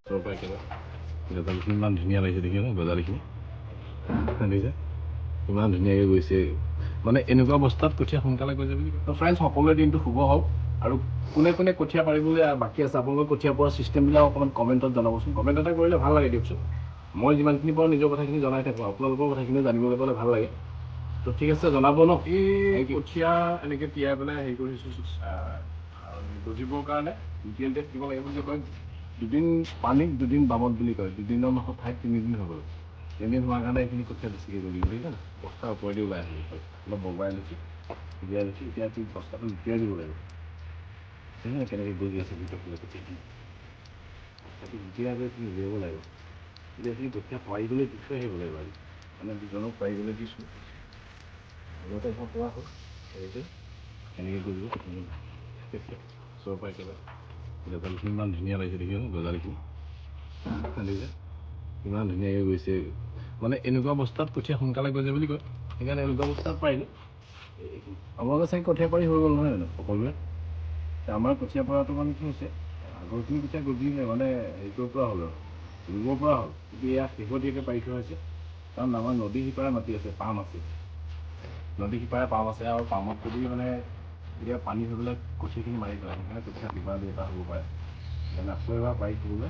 ওচৰৰ পৰা একেবাৰে গজালিখিনি ইমান ধুনীয়া লাগিছে দেখি ন গজালিখিনি দেখিছে ইমান ধুনীয়াকৈ গৈছে মানে এনেকুৱা অৱস্থাত কঠীয়া সোনকালে গৈছে বুলি কয়। ফ্ৰেণ্ডছ সকলোৰে দিনটো শুভ হওক আৰু কোনে কোনে কঠীয়া পাৰিবলৈ বাকী আছে আপোনালোকৰ কঠীয়া পৰা চিষ্টেমবিলাক অকণমান কমেণ্টত জনাবচোন। কমেণ্ট এটা কৰিলে ভাল লাগে দিয়কচোন। মই যিমানখিনি পাৰোঁ নিজৰ কথাখিনি জনাই থাকোঁ, আপোনালোকৰ কথাখিনি জানিবলৈ পালে ভাল লাগে। তো ঠিক আছে জনাব ন। এই কঠীয়া এনেকৈ তিয়াই পেলাই হেৰি কৰিছোঁ গজিবৰ কাৰণে ডিটেইলকৈ থাকিব লাগিব বুলি কয়। দুদিন পানীত দুদিন বামত বুলি কয়। দুদিনৰ মাহত ঠাইত 3 দিন হৈ গ'ল। 3 দিন হোৱাৰ কাৰণে এইখিনি কঠীয়া বেছিকৈ গলি বুজিছে না। বস্তাৰ ওপৰেদি ওলাই আহিব অলপ বগৰাই লৈছোঁ উলিয়াই লৈছোঁ। এতিয়া বস্তাটো লুটিয়াই দিব লাগিব। কেনেকৈ গজি আছে ভিতৰফালে কঠীয়াখিনি সেইটো লুটিয়াই গৈ উলিয়াব লাগিব। এতিয়া এইখিনি কঠীয়া পাৰিবলৈ দি থৈ আহিব লাগিব আজি মানে দুজনক পাৰিবলৈ দিছোঁ। আগতে এখন কোৱা হ'ল হেৰিটো কেনেকৈ গজিব ওচৰৰ পৰা একেবাৰে গজালিখিনি ইমান ধুনীয়া লাগিছে দেখি ন গজালিখিনি দেখিছে ইমান ধুনীয়াকৈ গৈছে মানে এনেকুৱা অৱস্থাত কঠীয়া সোনকালে গজে বুলি কয়। সেইকাৰণে এনেকুৱা অৱস্থাত পাৰিলোঁ। আপোনালোকে চাগে কঠীয়া পাৰি হৈ গ'ল নহয় জানো সকলোৱে। আমাৰ কঠীয়া পৰাটো মানে কি হৈছে আগৰখিনি কঠীয়া গজি মানে হেৰি কৰিব পৰা হ'ল আৰু ৰুব পৰা হ'ল। কিন্তু এয়া শেহতীয়াকৈ পাৰি থোৱা হৈছে কাৰণ আমাৰ নদী সিপাৰে মাটি আছে, পাম আছে। নদী সিপাৰে পাম আছে আৰু পামত যদি মানে এতিয়া পানী হৈ পেলাই কঠীয়াখিনি মাৰি পেলাই সেইকাৰণে কঠীয়া দুবাৰ দুটা হ'ব পাৰে। সেইকাৰণে আকৌ এবাৰ পাৰি থ'বলৈ